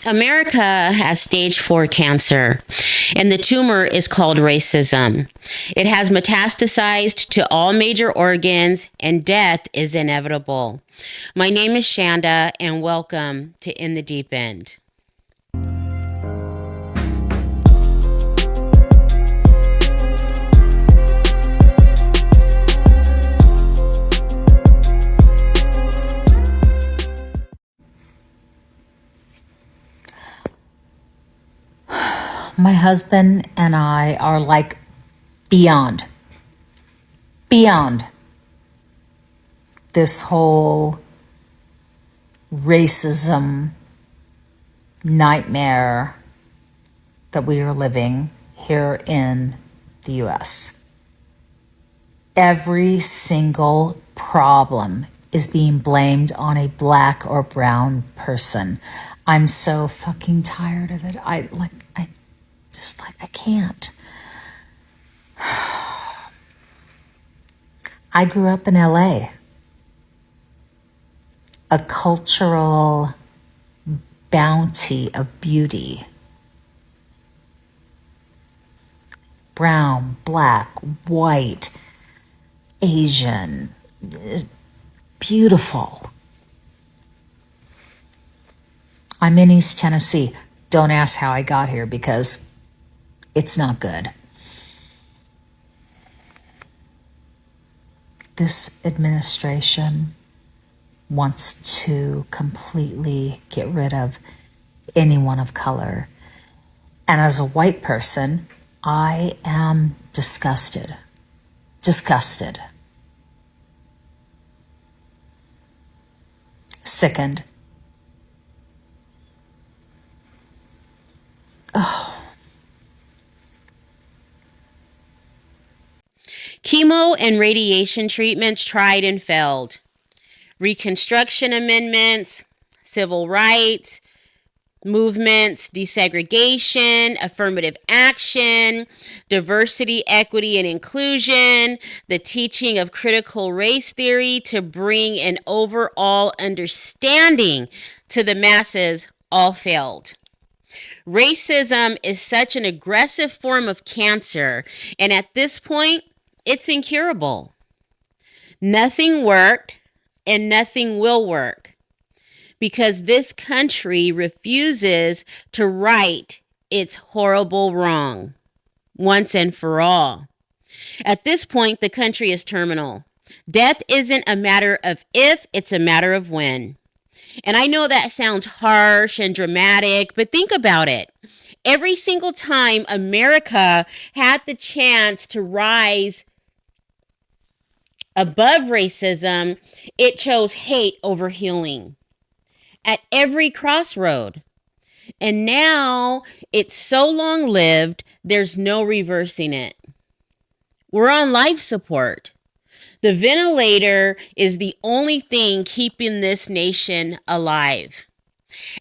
America has stage 4 cancer, and the tumor is called racism. It has metastasized to all major organs, and death is inevitable. My name is Shanda, and welcome to In the Deep End. My husband and I are like beyond this whole racism nightmare that we are living here in the US. Every single problem is being blamed on a black or brown person. I'm so fucking tired of it. I can't. I grew up in LA, a cultural bounty of beauty. Brown, black, white, Asian, beautiful. I'm in East Tennessee. Don't ask how I got here because it's not good. This administration wants to completely get rid of anyone of color. And as a white person, I am disgusted. Sickened. Chemo and radiation treatments tried and failed. Reconstruction amendments, civil rights movements, desegregation, affirmative action, diversity, equity, and inclusion, the teaching of critical race theory to bring an overall understanding to the masses all failed. Racism is such an aggressive form of cancer, and at this point, it's incurable. Nothing worked, and nothing will work, because this country refuses to right its horrible wrong once and for all. At this point, the country is terminal. Death isn't a matter of if, it's a matter of when. And I know that sounds harsh and dramatic, but think about it. Every single time America had the chance to rise above racism, it chose hate over healing at every crossroad. And now it's so long-lived, there's no reversing it. We're on life support. The ventilator is the only thing keeping this nation alive.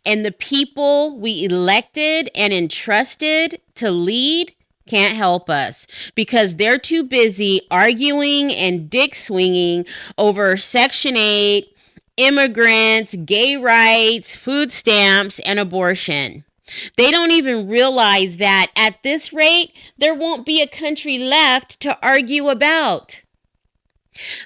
And the people we elected and entrusted to lead can't help us because they're too busy arguing and dick swinging over Section 8, immigrants, gay rights, food stamps, and abortion. They don't even realize that at this rate, there won't be a country left to argue about.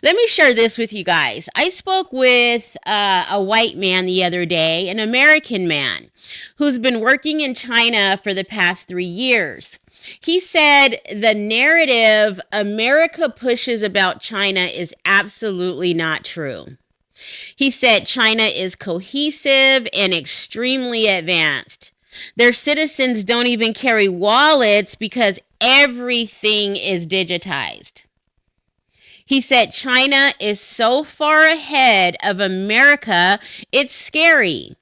Let me share this with you guys. I spoke with a white man the other day, an American man, who's been working in China for the past 3 years. He said the narrative America pushes about China is absolutely not true. He said China is cohesive and extremely advanced. Their citizens don't even carry wallets because everything is digitized. He said China is so far ahead of America, it's scary.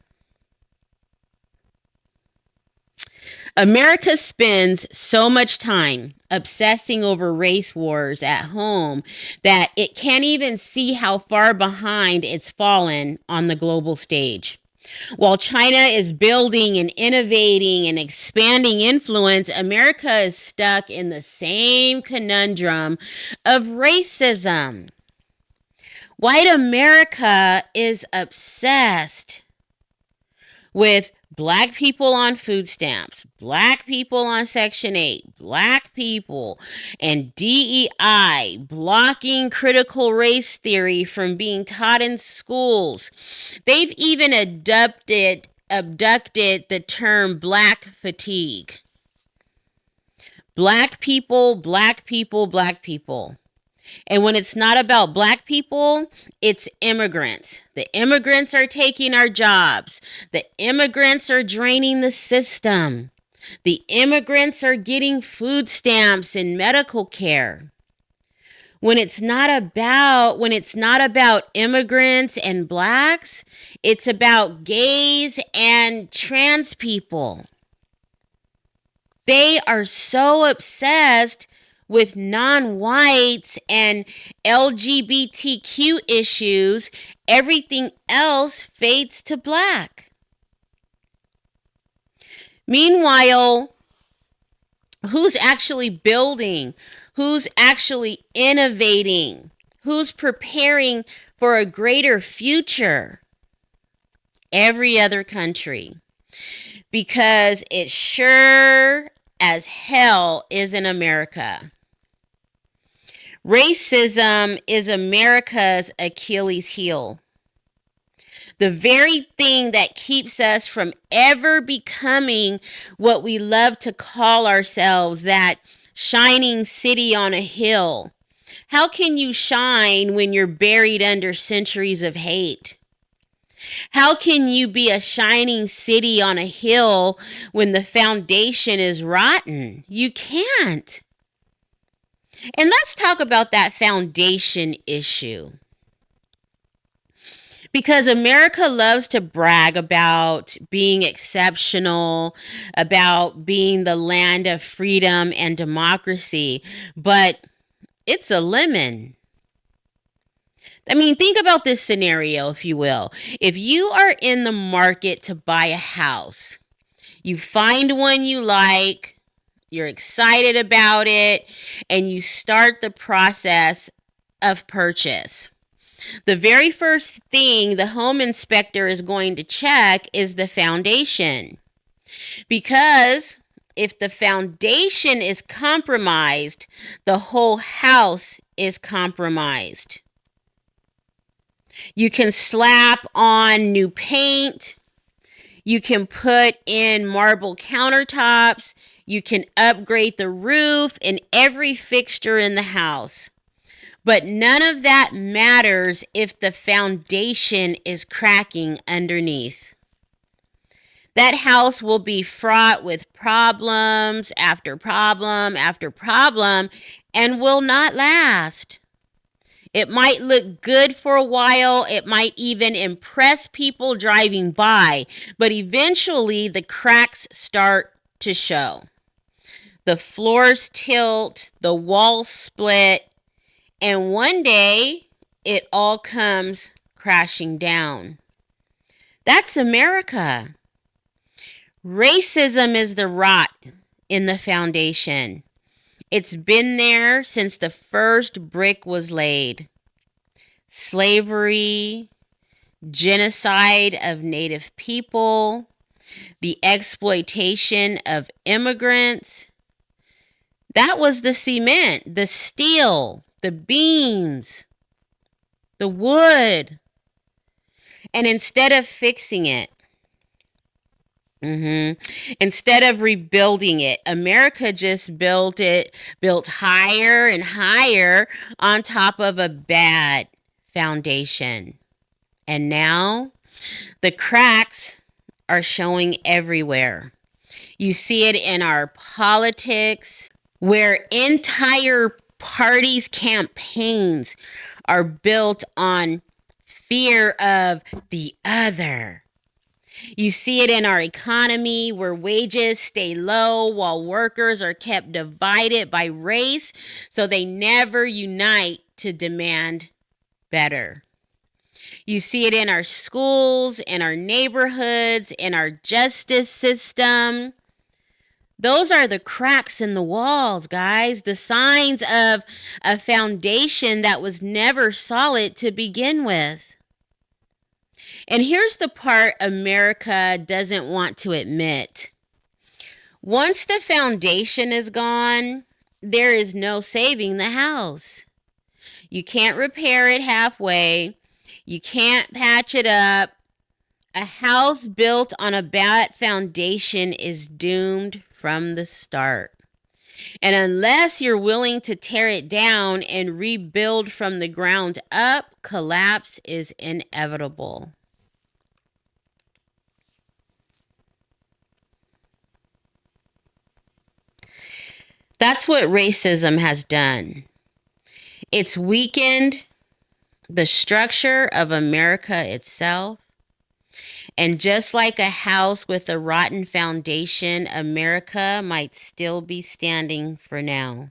America spends so much time obsessing over race wars at home that it can't even see how far behind it's fallen on the global stage. While China is building and innovating and expanding influence, America is stuck in the same conundrum of racism. White America is obsessed with Black people on food stamps, black people on Section 8, black people, and DEI blocking critical race theory from being taught in schools. They've even abducted the term black fatigue. Black people, black people, black people. And when it's not about black people, it's immigrants. The immigrants are taking our jobs. The immigrants are draining the system. The immigrants are getting food stamps and medical care. When it's not about immigrants and blacks, it's about gays and trans people. They are so obsessed with non-whites and LGBTQ issues, everything else fades to black. Meanwhile, who's actually building? Who's actually innovating? Who's preparing for a greater future? Every other country. Because it sure as hell isn't America. Racism is America's Achilles heel. The very thing that keeps us from ever becoming what we love to call ourselves, that shining city on a hill. How can you shine when you're buried under centuries of hate? How can you be a shining city on a hill when the foundation is rotten? You can't. And let's talk about that foundation issue. Because America loves to brag about being exceptional, about being the land of freedom and democracy, but it's a lemon. I mean, think about this scenario, if you will. If you are in the market to buy a house, you find one you like, you're excited about it, and you start the process of purchase. The very first thing the home inspector is going to check is the foundation. Because if the foundation is compromised, the whole house is compromised. You can slap on new paint. You can put in marble countertops. You can upgrade the roof and every fixture in the house. But none of that matters if the foundation is cracking underneath. That house will be fraught with problems after problem after problem and will not last. It might look good for a while. It might even impress people driving by. But eventually the cracks start to show. The floors tilt, the walls split, and one day it all comes crashing down. That's America. Racism is the rot in the foundation. It's been there since the first brick was laid. Slavery, genocide of Native people, the exploitation of immigrants. That was the cement, the steel, the beams, the wood. And instead of fixing it, instead of rebuilding it, America just built higher and higher on top of a bad foundation. And now the cracks are showing everywhere. You see it in our politics, where entire parties' campaigns are built on fear of the other. You see it in our economy, where wages stay low while workers are kept divided by race, so they never unite to demand better. You see it in our schools, in our neighborhoods, in our justice system. Those are the cracks in the walls, guys, the signs of a foundation that was never solid to begin with. And here's the part America doesn't want to admit. Once the foundation is gone, there is no saving the house. You can't repair it halfway. You can't patch it up. A house built on a bad foundation is doomed from the start. And unless you're willing to tear it down and rebuild from the ground up, collapse is inevitable. That's what racism has done. It's weakened the structure of America itself. And just like a house with a rotten foundation, America might still be standing for now.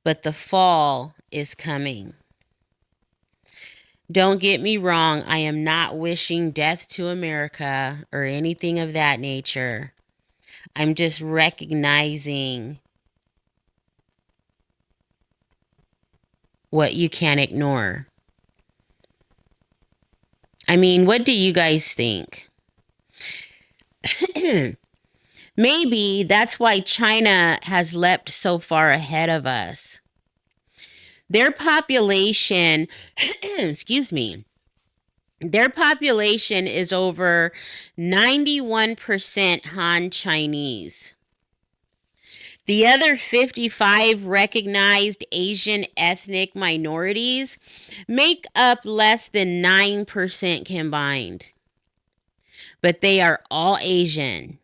But the fall is coming. Don't get me wrong, I am not wishing death to America or anything of that nature. I'm just recognizing what you can't ignore. I mean, what do you guys think? Maybe that's why China has leapt so far ahead of us. Their population, excuse me, their population is over 91% Han Chinese. The other 55 recognized Asian ethnic minorities make up less than 9% combined. But they are all Asian.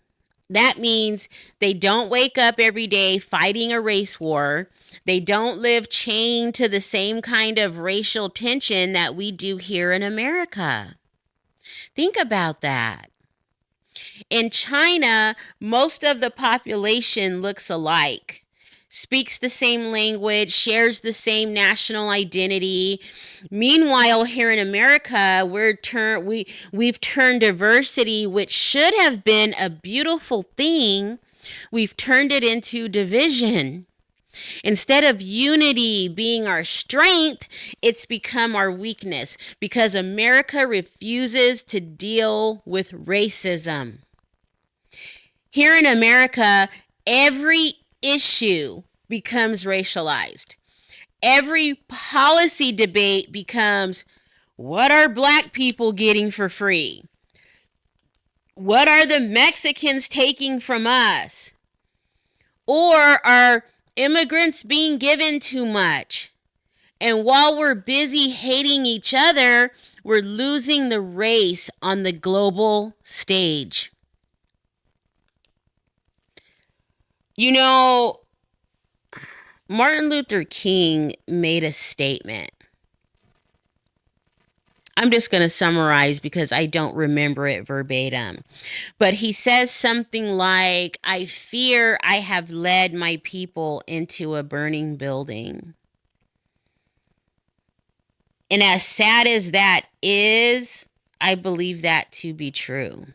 That means they don't wake up every day fighting a race war. They don't live chained to the same kind of racial tension that we do here in America. Think about that. In China, most of the population looks alike, speaks the same language, shares the same national identity. Meanwhile, here in America, we've turned diversity, which should have been a beautiful thing, we've turned it into division. Instead of unity being our strength, it's become our weakness because America refuses to deal with racism. Here in America, every issue becomes racialized. Every policy debate becomes, what are black people getting for free? What are the Mexicans taking from us? Or are immigrants being given too much? And while we're busy hating each other, we're losing the race on the global stage. You know, Martin Luther King made a statement. I'm just going to summarize because I don't remember it verbatim. But he says something like, I fear I have led my people into a burning building. And as sad as that is, I believe that to be true.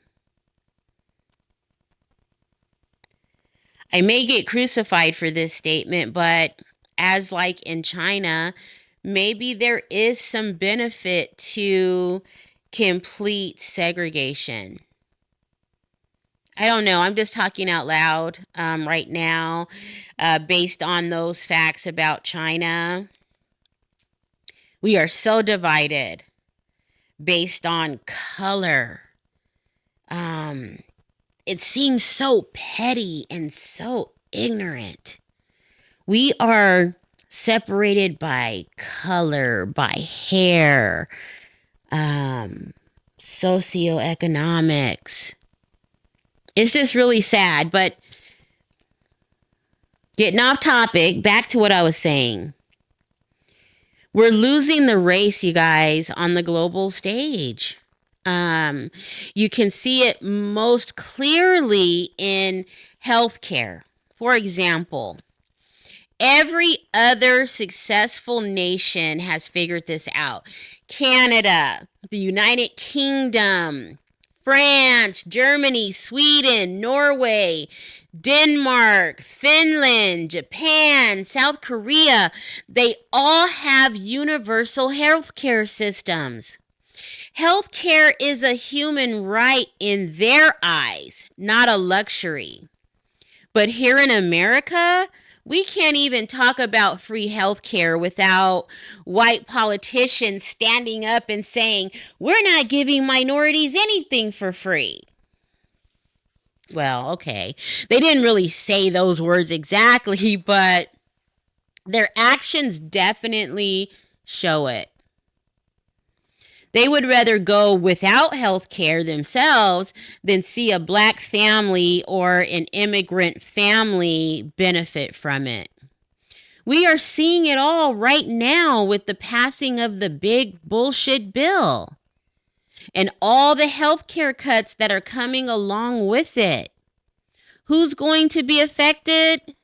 I may get crucified for this statement, but as like in China, maybe there is some benefit to complete segregation. I don't know. I'm just talking out loud right now based on those facts about China. We are so divided based on color. It seems so petty and so ignorant. We are separated by color, by hair, socioeconomics. It's just really sad, but getting off topic, back to what I was saying. We're losing the race, you guys, on the global stage. You can see it most clearly in healthcare. For example, every other successful nation has figured this out. Canada, the United Kingdom, France, Germany, Sweden, Norway, Denmark, Finland, Japan, South Korea, they all have universal healthcare systems. Healthcare is a human right in their eyes, not a luxury. But here in America, we can't even talk about free healthcare without white politicians standing up and saying, we're not giving minorities anything for free. Well, okay. They didn't really say those words exactly, but their actions definitely show it. They would rather go without health care themselves than see a black family or an immigrant family benefit from it. We are seeing it all right now with the passing of the big bullshit bill and all the health care cuts that are coming along with it. Who's going to be affected?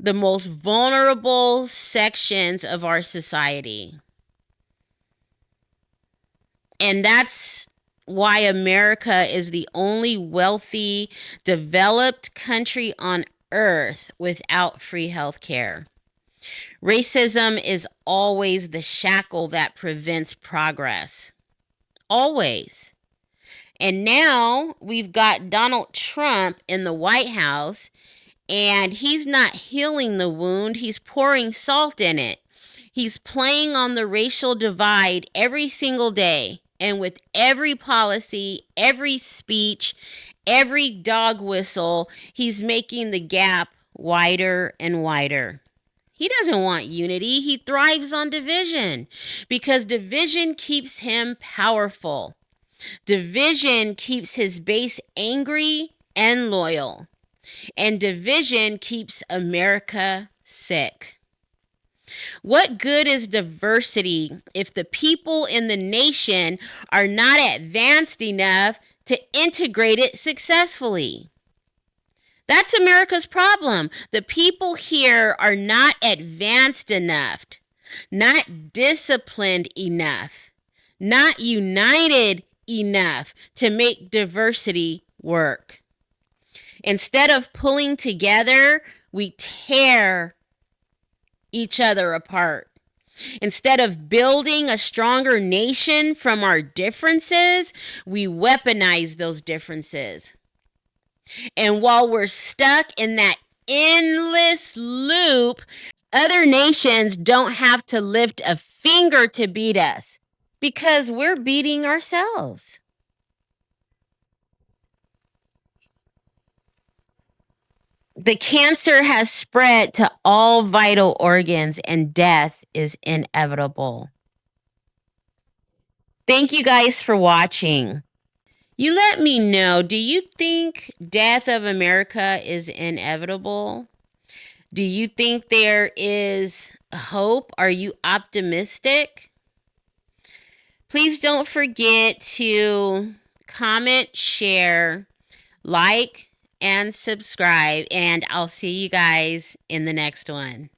The most vulnerable sections of our society. And that's why America is the only wealthy, developed country on earth without free health care. Racism is always the shackle that prevents progress. Always. And now we've got Donald Trump in the White House, and he's not healing the wound, he's pouring salt in it. He's playing on the racial divide every single day. And with every policy, every speech, every dog whistle, he's making the gap wider and wider. He doesn't want unity. He thrives on division because division keeps him powerful. Division keeps his base angry and loyal. And division keeps America sick. What good is diversity if the people in the nation are not advanced enough to integrate it successfully? That's America's problem. The people here are not advanced enough, not disciplined enough, not united enough to make diversity work. Instead of pulling together, we tear each other apart. Instead of building a stronger nation from our differences, we weaponize those differences. And while we're stuck in that endless loop, other nations don't have to lift a finger to beat us because we're beating ourselves. The cancer has spread to all vital organs and death is inevitable. Thank you guys for watching. You let me know, do you think death of America is inevitable? Do you think there is hope? Are you optimistic? Please don't forget to comment, share, like, and subscribe, and I'll see you guys in the next one.